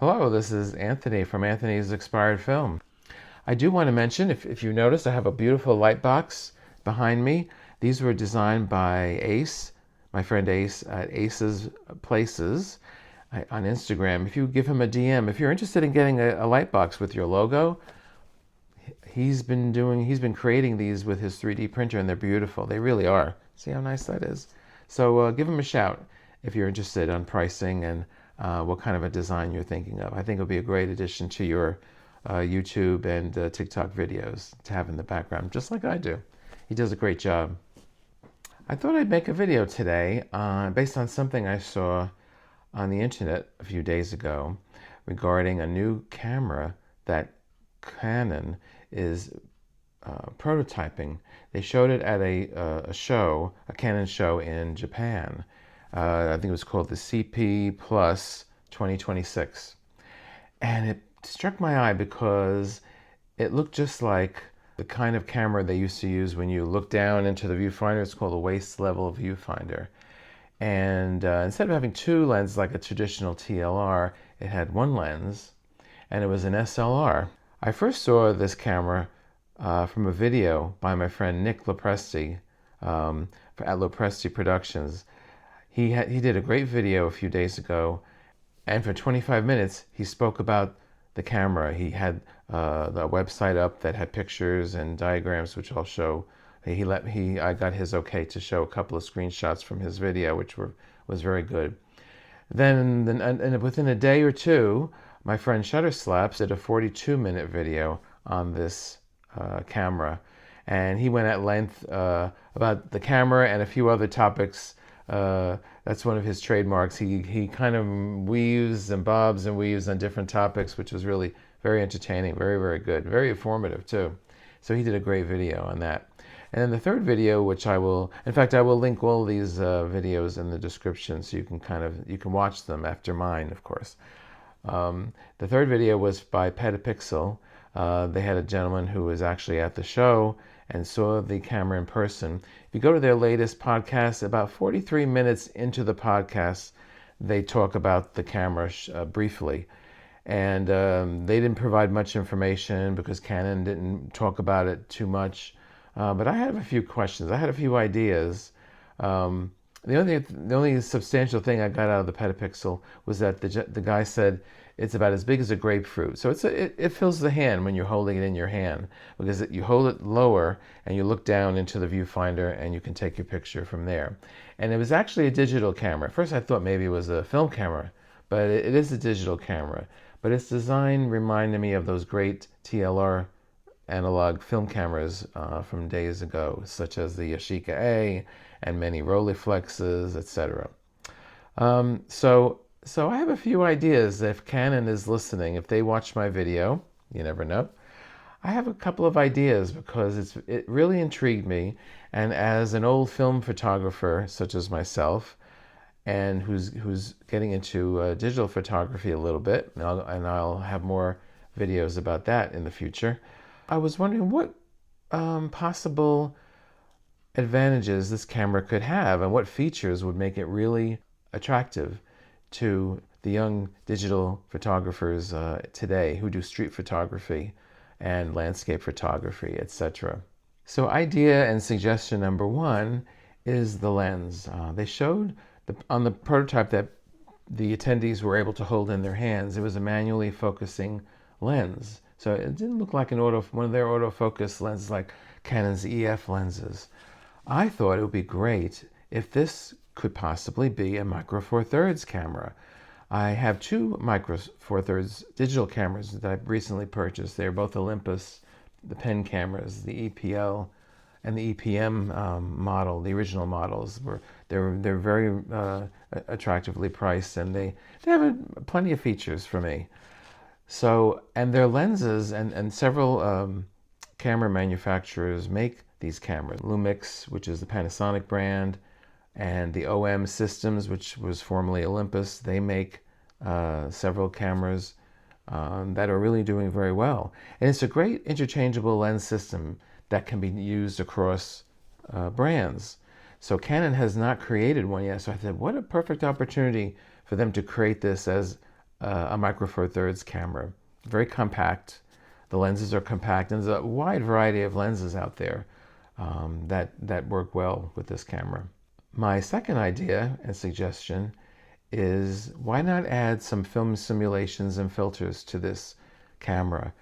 Hello, this is Anthony from Anthony's Expired Film. I do want to mention, if you notice, I have a beautiful light box behind me. These were designed by Ace, my friend Ace at Ace's Places on Instagram. If you give him a DM, if you're interested in getting a light box with your logo, he's been creating these with his 3D printer, and they're beautiful. They really are. See how nice that is? So give him a shout if you're interested on pricing and what kind of a design you're thinking of. I think it'll be a great addition to your YouTube and TikTok videos to have in the background, just like I do. He does a great job. I thought I'd make a video today based on something I saw on the internet a few days ago regarding a new camera that Canon is prototyping. They showed it at a show, a Canon show in Japan. I think it was called the CP Plus 2026. And it struck my eye because it looked just like the kind of camera they used to use when you look down into the viewfinder. It's called a waist level viewfinder. And instead of having two lenses like a traditional TLR, it had one lens, and it was an SLR. I first saw this camera from a video by my friend Nick Lopresti at Lopresti Productions. He did a great video a few days ago, and for 25 minutes he spoke about the camera. He had the website up that had pictures and diagrams, which I'll show. I got his okay to show a couple of screenshots from his video, which was very good. Then and within a day or two, my friend Shutterslaps did a 42-minute video on this camera, and he went at length about the camera and a few other topics. That's one of his trademarks. He kind of weaves and bobs and weaves on different topics, which was really very entertaining, very, very good, very informative too. So he did a great video on that. And then the third video, which I will link all these videos in the description so you can watch them after mine, of course. The third video was by PetaPixel. They had a gentleman who was actually at the show and saw the camera in person. If you go to their latest podcast, about 43 minutes into the podcast, they talk about the camera briefly. And they didn't provide much information because Canon didn't talk about it too much. But I have a few questions. I had a few ideas. The only substantial thing I got out of the PetaPixel was that the guy said it's about as big as a grapefruit. So it fills the hand when you're holding it in your hand, because you hold it lower and you look down into the viewfinder and you can take your picture from there. And it was actually a digital camera. At first I thought maybe it was a film camera, but it is a digital camera. But its design reminded me of those great TLR analog film cameras from days ago, such as the Yashica A and many Rolleiflexes, etc. So I have a few ideas. If Canon is listening, if they watch my video, you never know. I have a couple of ideas because it really intrigued me, and as an old film photographer such as myself, and who's getting into digital photography a little bit, and I'll have more videos about that in the future. I was wondering what possible advantages this camera could have and what features would make it really attractive to the young digital photographers today who do street photography and landscape photography, etc. So idea and suggestion number one is the lens. They showed on the prototype that the attendees were able to hold in their hands. It was a manually focusing lens. So it didn't look like one of their autofocus lenses like Canon's EF lenses. I thought it would be great if this could possibly be a Micro Four Thirds camera. I have two Micro Four Thirds digital cameras that I've recently purchased. They're both Olympus, the pen cameras, the EPL and the EPM model. The original models they're very attractively priced, and they have plenty of features for me. So, and their lenses and several camera manufacturers make these cameras. Lumix, which is the Panasonic brand, and the OM Systems, which was formerly Olympus, they make several cameras that are really doing very well. And it's a great interchangeable lens system that can be used across brands. So Canon has not created one yet. So I said, what a perfect opportunity for them to create this as a Micro Four Thirds camera. Very compact. The lenses are compact, and there's a wide variety of lenses out there that work well with this camera. My second idea and suggestion is, why not add some film simulations and filters to this camera?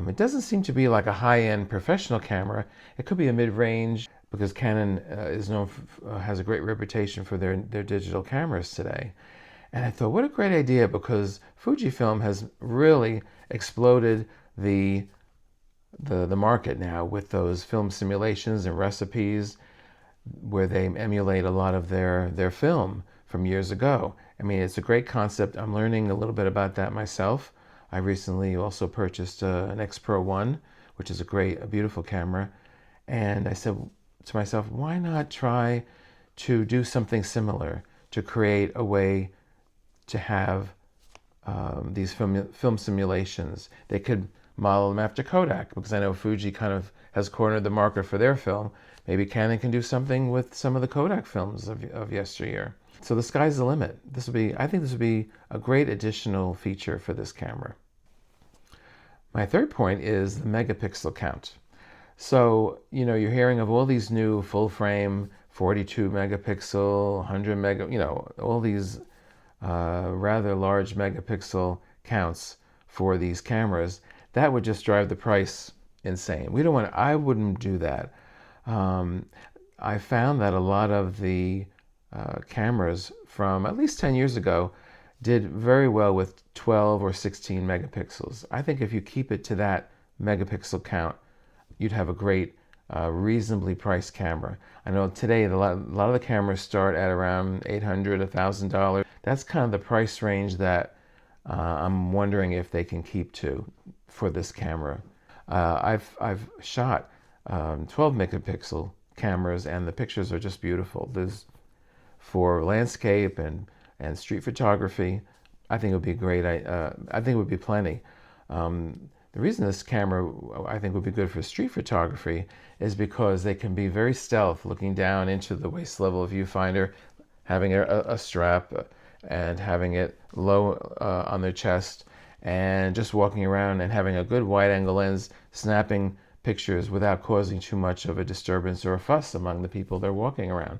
It doesn't seem to be like a high-end professional camera. It could be a mid-range, because Canon has a great reputation for their digital cameras today. And I thought, what a great idea, because Fujifilm has really exploded the market now with those film simulations and recipes where they emulate a lot of their film from years ago. I mean, it's a great concept. I'm learning a little bit about that myself. I recently also purchased an X Pro 1, which is a beautiful camera. And I said to myself, why not try to do something similar, to create a way to have these film simulations. They could model them after Kodak, because I know Fuji kind of has cornered the market for their film. Maybe Canon can do something with some of the Kodak films of yesteryear. So the sky's the limit. I think this would be a great additional feature for this camera. My third point is the megapixel count. So, you're hearing of all these new full frame, 42 megapixel, 100 all these rather large megapixel counts for these cameras. That would just drive the price insane. I wouldn't do that. I found that a lot of the cameras from at least 10 years ago did very well with 12 or 16 megapixels. I think if you keep it to that megapixel count, you'd have a great, reasonably priced camera. I know today a lot of the cameras start at around $800, $1,000. That's kind of the price range that I'm wondering if they can keep to for this camera. I've shot 12 megapixel cameras, and the pictures are just beautiful. There's for landscape and street photography. I think it would be great. I think it would be plenty. The reason this camera I think would be good for street photography is because they can be very stealth, looking down into the waist level of viewfinder, having a strap and having it low on their chest, and just walking around and having a good wide angle lens, snapping pictures without causing too much of a disturbance or a fuss among the people they're walking around.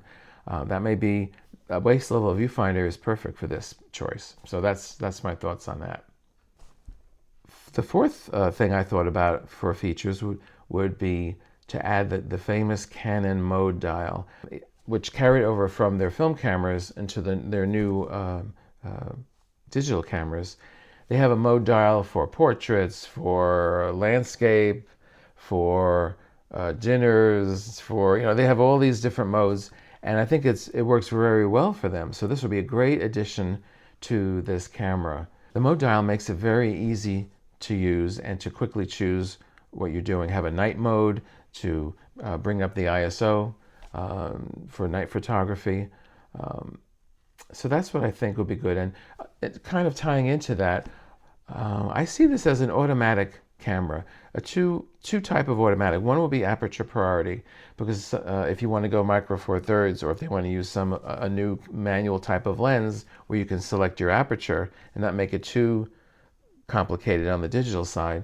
That may be a waist level viewfinder is perfect for this choice. So that's my thoughts on that. The fourth thing I thought about for features would be to add the famous Canon mode dial, which carried over from their film cameras into their new digital cameras. They have a mode dial for portraits, for landscape, for dinners, they have all these different modes, and I think it works very well for them. So this would be a great addition to this camera. The mode dial makes it very easy to use and to quickly choose what you're doing. Have a night mode to bring up the ISO for night photography. So that's what I think would be good. And kind of tying into that, I see this as an automatic camera, a two type of automatic. One will be aperture priority, because if you want to go Micro Four Thirds, or if they want to use a new manual type of lens where you can select your aperture and not make it too complicated on the digital side,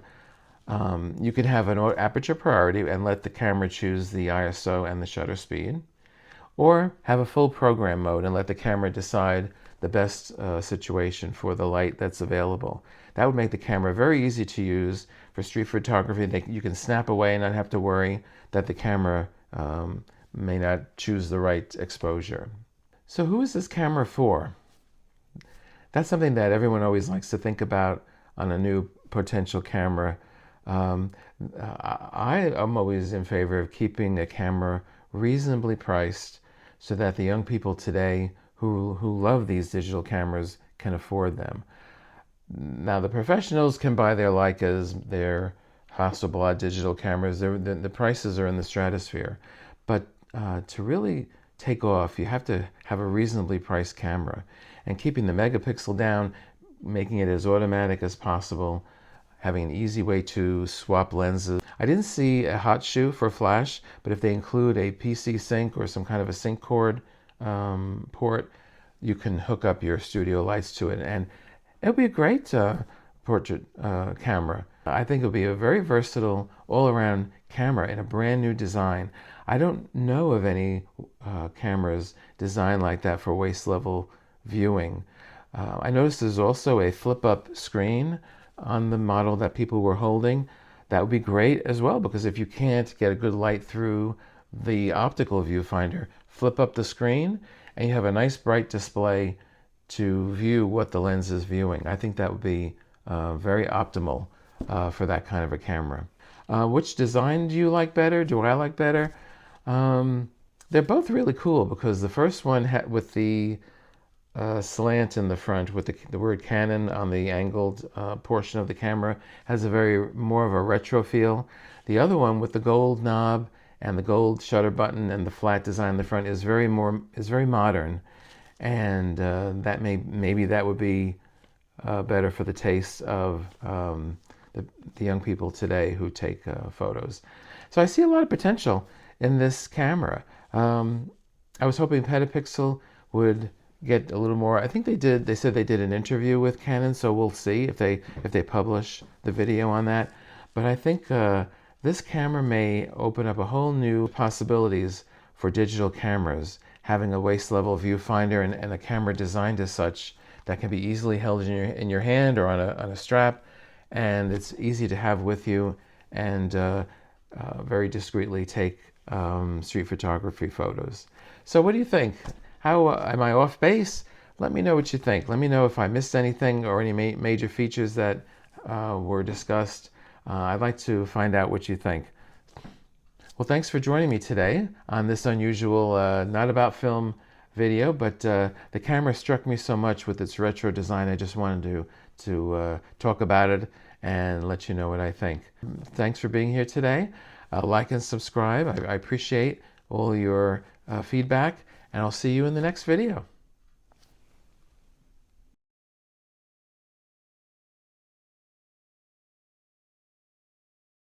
you could have an aperture priority and let the camera choose the ISO and the shutter speed, or have a full program mode and let the camera decide the best situation for the light that's available. That would make the camera very easy to use for street photography. You can snap away and not have to worry that the camera may not choose the right exposure. So who is this camera for? That's something that everyone always likes to think about on a new potential camera. I am always in favor of keeping a camera reasonably priced so that the young people today who love these digital cameras can afford them. Now the professionals can buy their Leicas, their Hasselblad digital cameras. The prices are in the stratosphere. But to really take off, you have to have a reasonably priced camera. And keeping the megapixel down, making it as automatic as possible, having an easy way to swap lenses. I didn't see a hot shoe for flash, but if they include a PC sync or some kind of a sync cord port, you can hook up your studio lights to it. And It would be a great portrait camera. I think it would be a very versatile all-around camera in a brand new design. I don't know of any cameras designed like that for waist level viewing. I noticed there's also a flip-up screen on the model that people were holding. That would be great as well, because if you can't get a good light through the optical viewfinder, flip up the screen and you have a nice bright display to view what the lens is viewing. I think that would be very optimal for that kind of a camera. Which design do you like better? Do I like better? They're both really cool, because the first one with the slant in the front with the word Canon on the angled portion of the camera has a very more of a retro feel. The other one with the gold knob and the gold shutter button and the flat design in the front is very modern, and that maybe that would be better for the taste of the young people today who take photos. So I see a lot of potential in this camera. I was hoping PetaPixel would get a little more. I think they did. They said they did an interview with Canon, so we'll see if they publish the video on that. But I think this camera may open up a whole new possibilities for digital cameras, having a waist level viewfinder and a camera designed as such that can be easily held in your hand or on a strap, and it's easy to have with you, and very discreetly take street photography photos. So what do you think? How am I off base? Let me know what you think. Let me know if I missed anything or any major features that were discussed. I'd like to find out what you think. Well, thanks for joining me today on this unusual, not about film video, but the camera struck me so much with its retro design. I just wanted to talk about it and let you know what I think. Thanks for being here today. Like and subscribe. I appreciate all your feedback, and I'll see you in the next video.